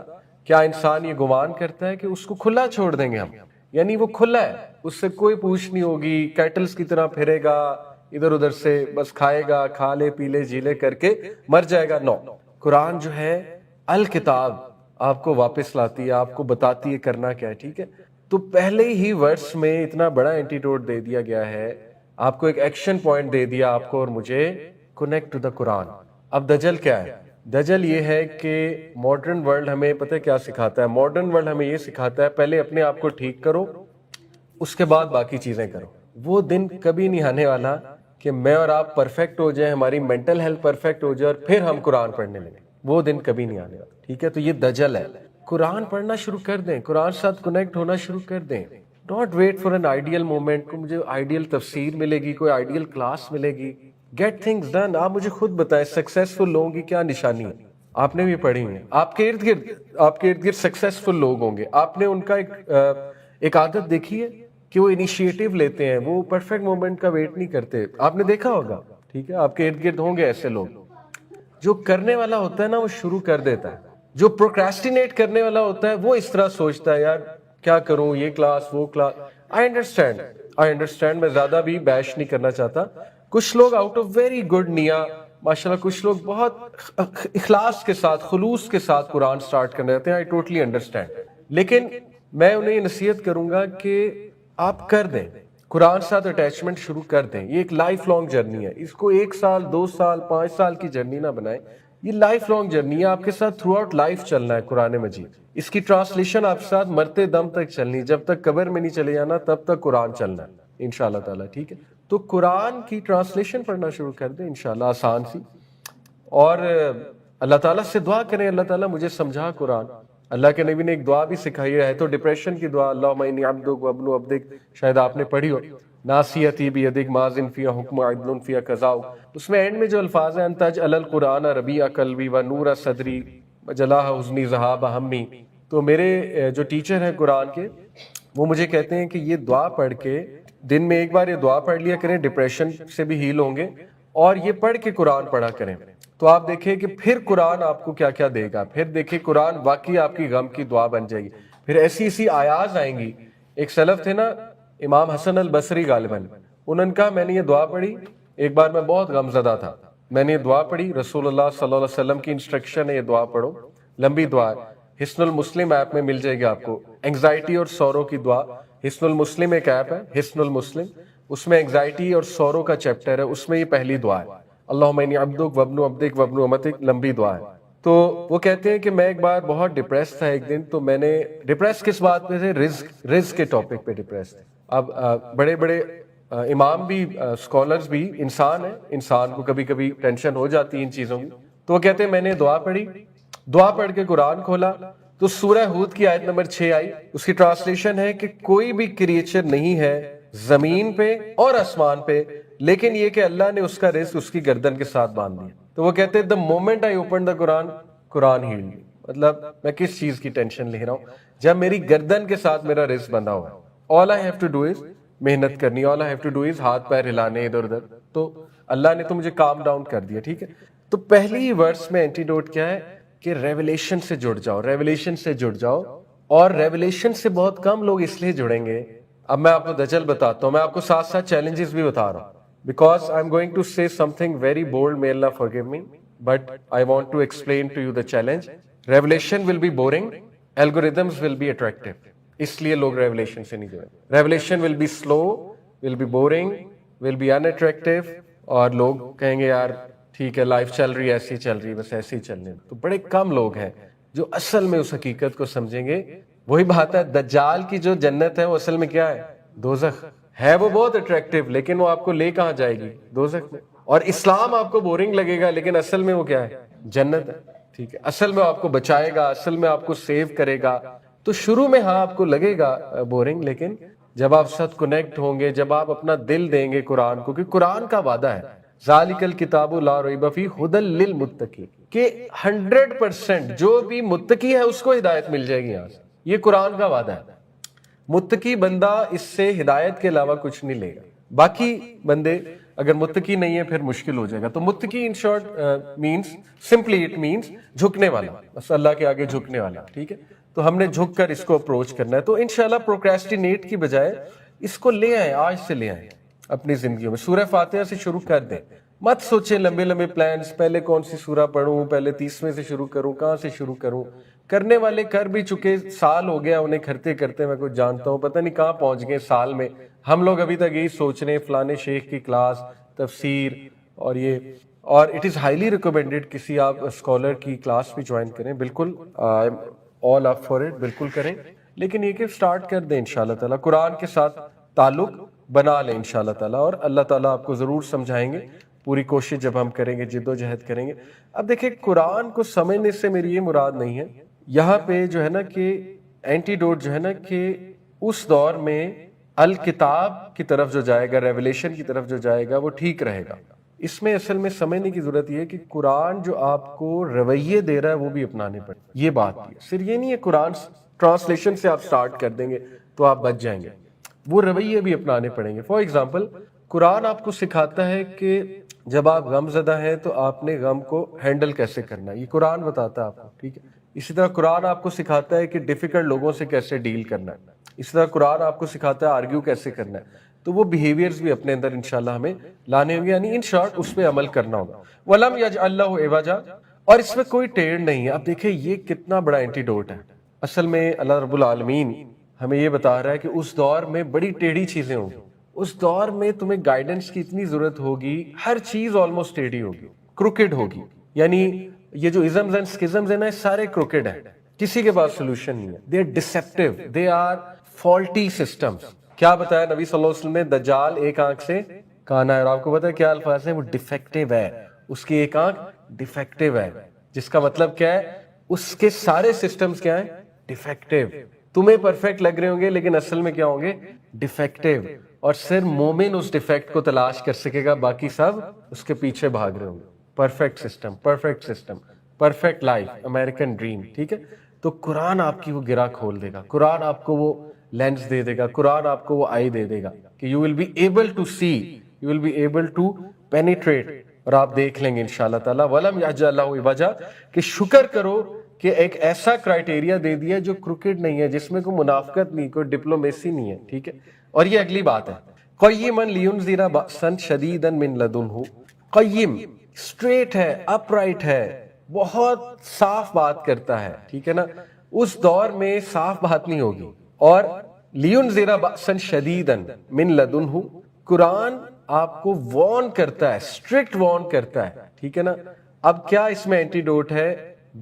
کیا انسان یہ گمان کرتا ہے کہ اس کو کھلا چھوڑ دیں گے ہم, یعنی وہ کھلا ہے, اس سے کوئی پوچھ نہیں ہوگی, کیٹلز کی طرح پھرے گا, ادھر ادھر سے بس کھائے گا, کھا لے پی لے جی لے کر کے مر جائے گا. نو, قرآن جو ہے الکتاب آپ کو واپس لاتی ہے, آپ کو بتاتی ہے کرنا کیا ہے. ٹھیک ہے, تو پہلے ہی ورس میں اتنا بڑا اینٹیڈوٹ دے دیا گیا ہے, آپ کو ایک ایکشن پوائنٹ دے دیا آپ کو اور مجھے, کنیکٹ ٹو دا قرآن. اب دجل کیا ہے؟ دجل یہ ہے کہ ماڈرن ورلڈ ہمیں پتہ کیا سکھاتا ہے؟ ماڈرن ورلڈ ہمیں یہ سکھاتا ہے پہلے اپنے آپ کو ٹھیک کرو, اس کے بعد باقی چیزیں کرو. وہ دن کبھی نہیں آنے والا کہ میں اور آپ پرفیکٹ ہو جائیں, ہماری مینٹل ہیلتھ پرفیکٹ ہو جائے اور پھر ہم قرآن پڑھنے لگیں. وہ دن کبھی نہیں آنے والا. ٹھیک ہے, تو یہ دجل ہے. قرآن پڑھنا شروع کر دیں, قرآن ساتھ کنیکٹ ہونا شروع کر دیں. Don't wait for an ideal moment کو مجھے آئیڈیل تفسیر ملے گی, کوئی آئیڈیل کلاس ملے گی. Get things done. آپ مجھے خود بتائیں سکسیسفل لوگوں کی کیا نشانی ہے؟ آپ نے بھی پڑھی ہیں, آپ کے ارد گرد سکسیسفل لوگ ہوں گے, آپ نے ان کا ایک عادت دیکھی ہے کہ وہ انیشیٹو لیتے ہیں, وہ پرفیکٹ مومنٹ کا ویٹ نہیں کرتے. آپ نے دیکھا ہوگا. ٹھیک ہے, آپ کے ارد گرد ہوں گے ایسے لوگ. جو کرنے والا ہوتا ہے نا وہ شروع کر دیتا ہے, جو پروکریسٹینیٹ کرنے والا ہوتا ہے وہ اس طرح سوچتا ہے یار کیا کروں, یہ کلاس وہ کلاس. آئی انڈرسٹینڈ, میں زیادہ بھی بیش نہیں کرنا چاہتا. کچھ لوگ آؤٹ آف ویری گڈ نیا ماشاءاللہ, کچھ لوگ بہت اخلاص کے ساتھ خلوص کے ساتھ قرآن سٹارٹ کرنے رہتے ہیں. آئی ٹوٹلی انڈرسٹینڈ, لیکن میں انہیں یہ نصیحت کروں گا کہ آپ کر دیں, قرآن ساتھ اٹیچمنٹ شروع کر دیں. یہ ایک لائف لانگ جرنی ہے, اس کو 1 سال 2 سال 5 سال کی جرنی نہ بنائیں. یہ لائف لانگ جرنی ہے, آپ کے ساتھ تھرو آؤٹ لائف چلنا ہے. قرآن مجید اس کی ٹرانسلیشن آپ کے ساتھ مرتے دم تک چلنی, جب تک قبر میں نہیں چلے جانا تب تک قرآن چلنا ہے انشاءاللہ تعالی. ٹھیک ہے, تو قرآن کی ٹرانسلیشن پڑھنا شروع کر دیں انشاءاللہ, آسان سی. اور اللہ تعالیٰ سے دعا کریں, اللہ تعالیٰ مجھے سمجھا قرآن. اللہ کے نبی نے ایک دعا بھی سکھائی ہے, تو ڈپریشن کی دعا, اللہم انی عبدک و ابن عبدک, شاید آپ نے پڑھی ہو. ناصیتی بیدک ماضٍ فیہا حکم عدل فیہا قضاء. اس میں اینڈ میں جو الفاظ ہیں, ان تجعل القرآن ربیع قلبی و نور صدری و جلاء حزنی ذہاب ہمی. تو میرے جو ٹیچر ہیں قرآن کے, وہ مجھے کہتے ہیں کہ یہ دعا پڑھ کے دن میں ایک بار یہ دعا پڑھ لیا کریں, ڈپریشن سے بھی ہیل ہوں گے. اور یہ پڑھ کے قرآن پڑھا کریں, تو آپ دیکھیں کہ پھر قرآن آپ کو کیا کیا دے گا. پھر دیکھیں قرآن واقعی آپ کی غم کی دعا بن جائے گی. پھر ایسی ایسی آیات آئیں گی. ایک سلف تھے نا, امام حسن البصری غالباً, انہوں نے کہا میں نے یہ دعا پڑھی, ایک بار میں بہت غم زدہ تھا, میں نے یہ دعا پڑھی, رسول اللہ صلی اللہ علیہ وسلم کی انسٹرکشن ہے یہ دعا پڑھو, لمبی دعا ہے. حسن المسلم ایپ میں مل جائے گی آپ کو, اینگزائٹی اور سورو کی دعا. حسن المسلم ایک ایپ ہے, حسن المسلم, اس میں اینگزائٹی اور سورو کا چیپٹر ہے, اس میں یہ پہلی دعا ہے, اللہم انی عبدک وابن عبدک وابن امتک, لمبی دعا ہے. تو وہ کہتے ہیں کہ میں ایک بار بہت ڈپریس تھا ایک دن, تو میں نے ڈپریس کس بات پہ تھے؟ رزق کے ٹاپک پہ ڈپریس تھے. اب بڑے بڑے امام بھی, اسکالرز بھی انسان ہیں, انسان کو کبھی کبھی ٹینشن ہو جاتی ہے ان چیزوں کی. تو وہ کہتے ہیں میں نے دعا پڑھی, دعا پڑھ کے قرآن کھولا تو سورہ ہود کی آیت نمبر 6 آئی. اس کی ٹرانسلیشن ہے کہ کوئی بھی کریچر نہیں ہے زمین پہ اور آسمان پہ لیکن یہ کہ اللہ نے اس کا رزق اس کی گردن کے ساتھ باندھ دیا. تو وہ کہتے ہیں the moment I opened the Quran healed me. مطلب میں کس چیز کی ٹینشن لے رہا ہوں جب میری گردن کے ساتھ میرا رزق بندھا ہوا ہے. all I have to do is محنت کرنی, all I have to do is ہاتھ پیر ہلانے ادھر ادھر, تو اللہ نے تو مجھے کام ڈاؤن کر دیا. ٹھیک ہے, تو پہلی ورس میں اینٹیڈوٹ کیا ہے کہ ریولیشن سے جڑ جاؤ, ریولیشن سے جڑ جاؤ. اور ریولیشن سے بہت کم لوگ اس لیے جڑیں گے. اب میں آپ کو دجل بتاتا ہوں, میں آپ کو ساتھ ساتھ چیلنجز بھی بتا رہا ہوں, because I'm going to say something very bold, may Allah forgive me, but I want to explain to you the challenge. Revelation will be boring, algorithms will be attractive. اس لیے لوگ ریولیشن سے نہیں جڑے. Revelation will be slow, will be boring, will be unattractive, اور لوگ کہیں گے یار ٹھیک ہے لائف چل رہی ہے ایسی چل رہی ہے بس ایسے ہی چلنے. تو بڑے کم لوگ ہیں جو اصل میں اس حقیقت کو سمجھیں گے. وہی بات ہے, دجال کی جو جنت ہے وہ اصل میں کیا ہے؟ دوزخ ہے. وہ بہت اٹریکٹیو لیکن وہ آپ کو لے کہاں جائے گی؟ دوزخ میں. اور اسلام آپ کو بورنگ لگے گا لیکن اصل میں وہ کیا ہے؟ جنت ہے. ٹھیک ہے, اصل میں آپ کو بچائے گا, اصل میں آپ کو سیو کرے گا. تو شروع میں ہاں آپ کو لگے گا بورنگ, لیکن جب آپ ساتھ کنیکٹ ہوں گے, جب آپ اپنا دل دیں گے قرآن کو, کہ قرآن کا وعدہ ہے ذالک الکتاب لا ریب فیہ ھدی للمتقین, کہ 100% جو بھی متقی ہے اس کو ہدایت مل جائے گی یہاں سے. یہ قرآن کا وعدہ ہے. متقی بندہ اس سے ہدایت کے علاوہ کچھ نہیں لے گا. باقی بندے اگر متقی نہیں ہے پھر مشکل ہو جائے گا. تو متقی in short means, simply it means جھکنے والا, بس اللہ کے آگے جھکنے والا. ٹھیک ہے, تو ہم نے جھک کر اس کو اپروچ کرنا ہے. تو انشاءاللہ پروکریسٹینیٹ کی بجائے اس کو لے آئیں, آج سے لے آئیں. اپنی زندگیوں میں. سورہ فاتحہ سے شروع کر دیں, مت سوچیں لمبے لمبے پلانز, پہلے کون سی سورہ پڑھوں, پہلے 30ویں سے شروع کروں, کہاں سے شروع کروں. کرنے والے کر بھی چکے, سال ہو گیا انہیں کرتے کرتے, میں کچھ جانتا ہوں, پتہ نہیں کہاں پہنچ گئے سال میں. ہم لوگ ابھی تک یہی سوچ رہے ہیں فلانے شیخ کی کلاس, تفسیر اور یہ, اور اٹ از ہائیلی ریکمینڈیڈ کسی آپ اسکالر کی کلاس بھی جوائن کریں, بالکل آل اپ فار اٹ, بالکل کریں. لیکن یہ کہ سٹارٹ کر دیں انشاءاللہ تعالیٰ, قرآن کے ساتھ تعلق بنا لیں انشاءاللہ تعالیٰ, اور اللہ تعالیٰ آپ کو ضرور سمجھائیں گے. پوری کوشش جب ہم کریں گے, جد و جہد کریں گے. اب دیکھیں قرآن کو سمجھنے سے میری یہ مراد نہیں ہے, یہاں پہ جو ہے نا کہ اینٹی ڈوٹ جو ہے نا کہ اس دور میں الکتاب کی طرف جو جائے گا, ریولیشن کی طرف جو جائے گا, وہ ٹھیک رہے گا. اس میں اصل میں سمجھنے کی ضرورت یہ ہے کہ قرآن جو آپ کو رویے دے رہا ہے وہ بھی اپنانے پڑے. یہ بات ہے, صرف یہ نہیں ہے قرآن ٹرانسلیشن سے آپ سٹارٹ کر دیں گے تو آپ بچ جائیں گے, وہ رویے بھی اپنانے پڑیں گے. فار ایگزامپل قرآن آپ کو سکھاتا ہے کہ جب آپ غم زدہ ہیں تو آپ نے غم کو ہینڈل کیسے کرنا ہے, یہ قرآن بتاتا ہے آپ کو, ٹھیک ہے. اسی طرح قرآن آپ کو سکھاتا ہے کہ ڈیفیکلٹ لوگوں سے کیسے ڈیل کرنا ہے. اسی طرح قرآن آپ کو سکھاتا ہے آرگیو کیسے کرنا ہے. تو وہ بیہیویئرز بھی اپنے اندر انشاءاللہ ہمیں لانے ہوں گے, یعنی ان شارٹ اس پہ عمل کرنا ہوگا. وَلَمْ يَجْعَلْ لَهُ عِوَجًا, اور اس میں کوئی ٹیڑھ نہیں ہے. اب دیکھیں یہ کتنا بڑا اینٹی ڈوٹ ہے. اصل میں اللہ رب العالمین ہمیں یہ بتا رہا ہے کہ اس دور میں بڑی ٹیڑھی چیزیں ہوں گی. اس دور میں تمہیں گائیڈنس کی اتنی ضرورت ہوگی, ہر چیز آلموسٹ ٹیڑھی ہوگی, کروکڈ ہوگی. یعنی یہ جو ازمز اینڈ سکزمز ہیں نا, سارے کروکڈ ہیں, کسی کے پاس سولوشن نہیں ہے. They are deceptive, they are faulty systems. کیا بتایا نبی صلی اللہ علیہ وسلم نے, دجال ایک آنکھ سے کانا ہے, اور آپ کو پتا ہے کیا الفاظ ہیں, وہ ڈیفیکٹیو ہے, اس کی ایک آنکھ ڈیفیکٹیو ہے, جس کا مطلب کیا ہے, اس کے سارے سسٹمز کیا ہیں, ڈیفیکٹیو. تمہیں پرفیکٹ لگ رہے ہوں گے لیکن اصل میں کیا ہوں گے, ڈیفیکٹیو. اور صرف مومن اس ڈیفیکٹ کو تلاش کر سکے گا, باقی سب اس کے پیچھے بھاگ رہے ہوں گے. Perfect system, perfect system, perfect life, American dream, ٹھیک ہے. تو قرآن آپ کی وہ گرہ کھول دے گا, قرآن آپ کو وہ لینس دے دے گا, قرآن آپ کو وہ آئی دے دے گا کہ you will be able to see, you will be able to penetrate, اور آپ دیکھ لیں گے انشاءاللہ تعالیٰ. وَلَمْ يَجْعَلْ لَهُ عِوَجًا, کہ شکر کرو کہ ایک ایسا کرائٹیریا دے دیا جو کروکڈ نہیں ہے, جس میں کوئی منافقت نہیں, کوئی ڈپلومیسی نہیں ہے, ٹھیک ہے. اور یہ اگلی بات ہے, قَيِّمًا لِيُنذِرَ بَأْسًا شَدِيدًا مِّن لَدُنْهُ. قیم اسٹریٹ ہے, اپ رائٹ ہے, بہت صاف بات کرتا ہے, ٹھیک ہے نا. اس دور میں صاف بات نہیں ہوگی. اور لِيُنذِرَ بَأْسًا شَدِيدًا مِّن لَدُنْهُ, قرآن آپ کو وارن کرتا ہے, اسٹرکٹ وارن کرتا ہے, ٹھیک ہے نا. اب کیا اس میں اینٹی ڈوٹ ہے,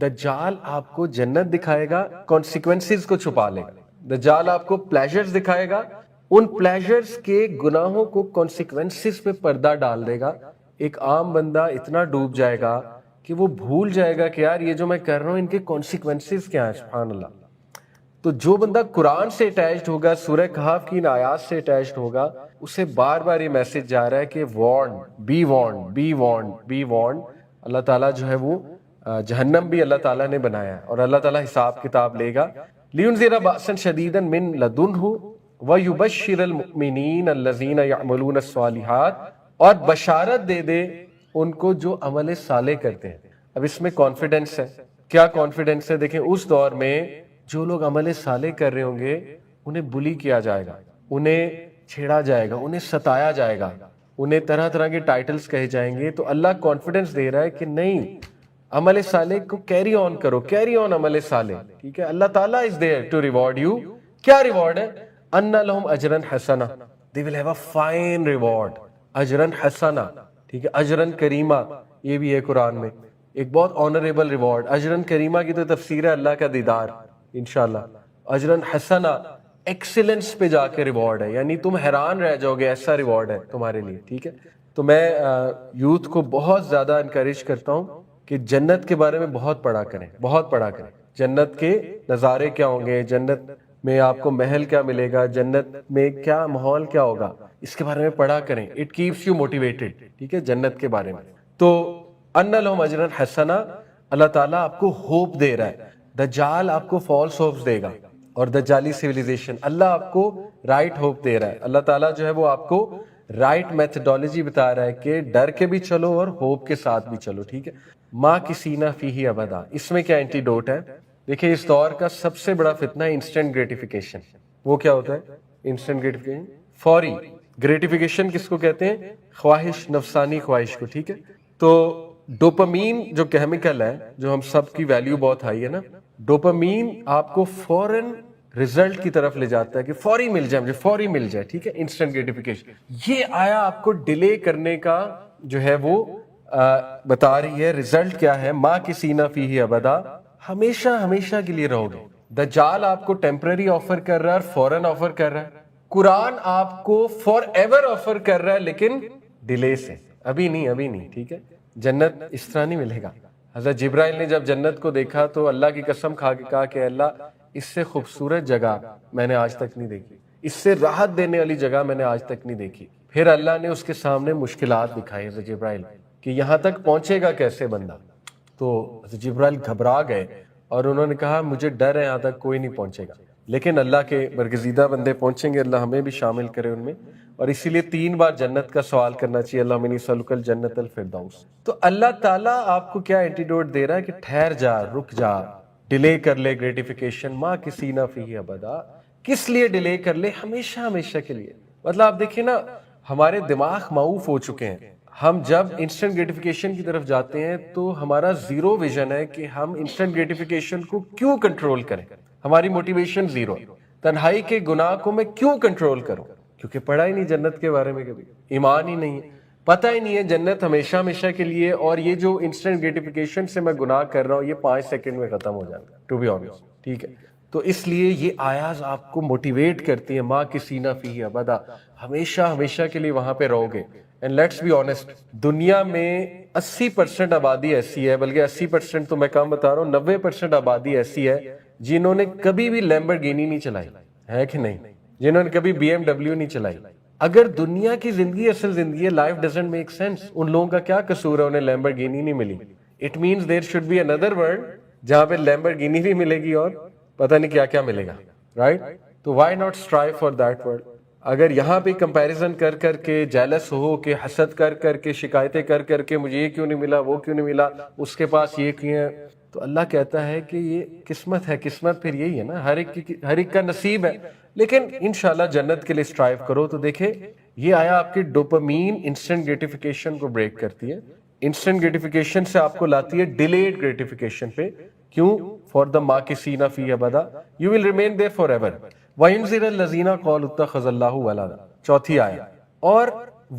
دجال آپ کو جنت دکھائے گا, کانسیکوینسز کو چھپا لے گا. دجال آپ کو پلیجرز دکھائے گا, ان پلیجرز کے گناہوں کو کانسیکوینسز پہ پردہ ڈال دے گا. ایک عام بندہ اتنا ڈوب جائے گا کہ وہ بھول جائے گا کہ یار یہ جو میں کر رہا ہوں ان کے کانسیکوینسز کیا ہیں, سبحان اللہ. تو جو بندہ قرآن سے اٹیچڈ ہوگا, سورہ کہف کی ان آیات سے اٹیچڈ ہوگا, اسے بار بار یہ میسج جا رہا ہے کہ warned, be warned, be warned, be warned. اللہ تعالیٰ جو ہے وہ جہنم بھی اللہ تعالیٰ نے بنایا ہے, اور اللہ تعالیٰ حساب کتاب لے گا. لِيُنذِرَ بَأْسًا شَدِيدًا مِّن لَدُنْهُ وَيُبَشِّرَ الْمُؤْمِنِينَ الَّذِينَ يَعْمَلُونَ الصَّالِحَاتِ, اور بشارت دے دے ان کو جو عمل صالح کرتے ہیں. اب اس میں کانفیڈنس ہے. کیا کانفیڈنس ہے, دیکھیں اس دور میں جو لوگ عمل صالح کر رہے ہوں گے انہیں بلی کیا جائے گا, انہیں چھیڑا جائے گا, انہیں ستایا جائے گا, انہیں طرح طرح کے ٹائٹلز کہے جائیں گے. تو اللہ کانفیڈنس دے رہا ہے کہ نہیں, عمل صالح کو کیری آن کرو, کیری آن عمل صالح, ٹھیک ہے. اللہ تعالیٰ is there to reward you. کیا ریوارڈ ہے, اَنَّ لَهُمْ أَجْرًا حَسَنًا, they will have a fine reward. اجرن حسنا, ٹھیک ہے, اجرن کریمہ, یہ بھی ہے قرآن میں, ایک بہت آنریبل ریوارڈ. اجرن کریمہ کی تو تفسیر ہے اللہ کا دیدار انشاءاللہ. اجرن حسنا, ایکسیلنس پہ جا کے ریوارڈ ہے, یعنی تم حیران رہ جاؤ گے, ایسا ریوارڈ ہے تمہارے لیے, ٹھیک ہے. تو میں یوتھ کو بہت زیادہ انکریج کرتا ہوں کہ جنت کے بارے میں بہت پڑھا کریں, بہت پڑھا کریں. جنت کے نظارے کیا ہوں گے, جنت میں آپ کو محل کیا ملے گا, جنت میں کیا ماحول کیا ہوگا, اس کے بارے میں پڑھا کریں. اٹ کیپس یو موٹیویٹڈ, ٹھیک ہے, جنت کے بارے میں. تو ان لہم اجرا حسنا, اللہ تعالیٰ آپ کو ہوپ دے رہا ہے. دجال آپ کو فالس ہوپس دے گا, اور دجالی سیویلائزیشن, اللہ آپ کو رائٹ ہوپ دے رہا ہے. اللہ تعالیٰ جو ہے وہ آپ کو رائٹ میتھڈالوجی بتا رہا ہے کہ ڈر کے بھی چلو اور ہوپ کے ساتھ بھی چلو, ٹھیک ہے. ماں کسی نہ فیہ ابدا, اس میں کیا اینٹی ڈوٹ ہے, دیکھیں اس دور کا سب سے بڑا فتنہ ہے انسٹنٹ گریٹیفیکیشن. وہ کیا ہوتا ہے, انسٹنٹ گریٹیفیکیشن, فوری, گریٹیفیکیشن کس کو کہتے ہیں؟ خواہش، نفسانی خواہش کو، ٹھیک ہے؟ تو ڈوپامین جو کیمیکل ہے، جو ہم سب کی ویلیو بہت ہائی ہے نا، ڈوپامین آپ کو فوراً ریزلٹ کی طرف لے جاتا ہے کہ فوری مل جائے، مجھے فوری مل جائے، ٹھیک ہے، انسٹنٹ گریٹیفیکیشن۔ یہ آیا آپ کو ڈیلے کرنے کا جو ہے وہ بتا رہی ہے ریزلٹ کیا ہے، ماں کسی نہ فیہ ابدا، ہمیشہ ہمیشہ کے لیے رہو گے۔ دجال آپ کو ٹیمپرری آفر کر رہا ہے اور فوراً آفر کر رہا ہے، قرآن آپ کو فار ایور آفر کر رہا ہے لیکن ڈیلے سے، ابھی نہیں، ٹھیک ہے؟ جنت اس طرح نہیں ملے گا۔ حضرت جبرائیل نے جب جنت کو دیکھا تو اللہ کی قسم کھا کے کہا کہ اللہ اس سے خوبصورت جگہ میں نے آج تک نہیں دیکھی، اس سے راحت دینے والی جگہ میں نے آج تک نہیں دیکھی۔ پھر اللہ نے اس کے سامنے مشکلات دکھائی حضرت جبرائیل کہ یہاں تک پہنچے گا کیسے بندہ؟ تو حضرت جبرائیل گھبرا گئے اور انہوں نے کہا مجھے ڈر ہے یہاں تک کوئی نہیں پہنچے گا، لیکن اللہ کے برگزیدہ بندے پہنچیں گے، اللہ ہمیں بھی شامل کرے ان میں۔ اور اسی لیے 3 بار جنت کا سوال کرنا چاہیے، اللہ منی سلک الجنت الفردوس۔ تو اللہ تعالیٰ آپ کو کیا اینٹیڈوٹ دے رہا ہے کہ ٹھہر جا، رک جا، ڈیلے کر لے گریٹیفیکیشن، ماں کسی نہ فیہ ابدا۔ کس لیے ڈیلے کر لے؟ ہمیشہ ہمیشہ کے لیے۔ مطلب آپ دیکھیں نا، ہمارے دماغ معوف ہو چکے ہیں، ہم جب انسٹنٹ گریٹیفیکیشن کی طرف جاتے ہیں تو ہمارا زیرو ویژن ہے کہ ہم انسٹنٹ گریٹیفیکیشن کو کیوں کنٹرول کریں، ہماری موٹیویشن زیرو۔ تنہائی کے گناہ کو میں کیوں کنٹرول کروں؟ کیونکہ پڑھا ہی نہیں جنت کے بارے میں، کبھی ایمان ہی نہیں ہے، پتہ ہی نہیں ہے جنت ہمیشہ ہمیشہ کے لیے، اور یہ جو انسٹنٹ گریٹیفیکیشن سے میں گناہ کر رہا ہوں یہ 5 سیکنڈ میں ختم ہو جائے گا، ٹو بی آنیسٹ، ٹھیک ہے؟ تو اس لیے یہ آیات آپ کو موٹیویٹ کرتی ہیں، ماں کسی نہ فیہ ابدا، ہمیشہ ہمیشہ کے لیے وہاں پہ رہو گے۔ اینڈ لیٹس بی آنیسٹ، دنیا میں 80% آبادی ایسی ہے، بلکہ 80% تو میں کم بتا رہا ہوں، 90% آبادی ایسی ہے جنہوں نے کبھی بھی لیمبرگینی نہیں چلائی ہے کہ نہیں، جنہوں نے کبھی BMW نہیں چلائی۔ اگر دنیا کی زندگی اصل زندگی ہے، لائف ڈزنٹ میک سینس، ان لوگوں کا کیا قصور ہے انہیں لیمبرگینی نہیں ملی؟ It means there should be another world جہاں پہ لیمبرگینی بھی ملے گی اور پتہ نہیں کیا کیا ملے گا، رائٹ؟ تو why not strive for that world? اگر یہاں پہ کمپیریزن کر کر کے، جیلس ہو کے، حسد کر کر کے، شکایتیں کر کر کے مجھے یہ کیوں نہیں ملا، وہ کیوں نہیں ملا، اس کے پاس یہ کیوں ہے، تو اللہ کہتا ہے کہ یہ قسمت ہے، قسمت پھر یہی ہے نا، ہر ایک کا نصیب ہے، لیکن انشاءاللہ جنت کے لیے اسٹرائیو کرو۔ تو دیکھیں یہ آیا آپ کی ڈوپامین انسٹنٹ گریٹیفیکیشن کو بریک کرتی ہے، انسٹنٹ گریٹیفیکیشن سے آپ کو لاتی ہے ڈیلیڈ گریٹیفیکیشن پہ۔ کیوں؟ فار دا ماکثین فیہ ابدا، you will remain there forever ایور۔ وَيُنذِرَ الَّذِينَ قَالُوا اتَّخَذَ اللَّهُ وَلَدًا، چوتھی آیت، اور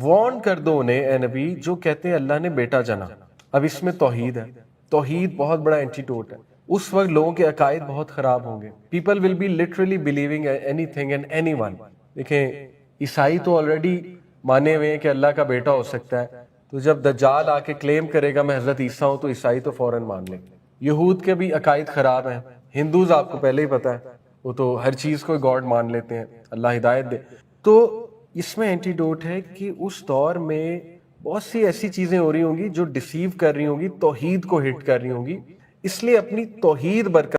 وارن کر دو انہیں اے نبی جو کہتے ہیں اللہ نے بیٹا جنا۔ اب اس میں توحید ہے، توحید بہت بڑا اینٹیڈوٹ ہے۔ اس وقت لوگوں کے عقائد بہت خراب ہوں گے، people will be literally believing anything and anyone. دیکھیں عیسائی تو آلریڈی مانے ہوئے ہیں کہ اللہ کا بیٹا ہو سکتا ہے، تو جب دجال آ کے کلیم کرے گا میں حضرت عیسیٰ ہوں تو عیسائی تو فوراً مان لیں گے۔ یہود کے بھی عقائد خراب ہیں، ہندوز آپ کو پہلے ہی پتہ ہے وہ تو ہر چیز کو گاڈ مان لیتے ہیں، اللہ ہدایت دے۔ تو اس میں اینٹیڈوٹ ہے کہ اس دور میں بہت سی ایسی چیزیں ہو رہی ہوں گی جو ڈسیو کر رہی ہوں گی، توحید کو ہٹ کر رہی ہوں گی، اس لیے اپنی توحید برقرار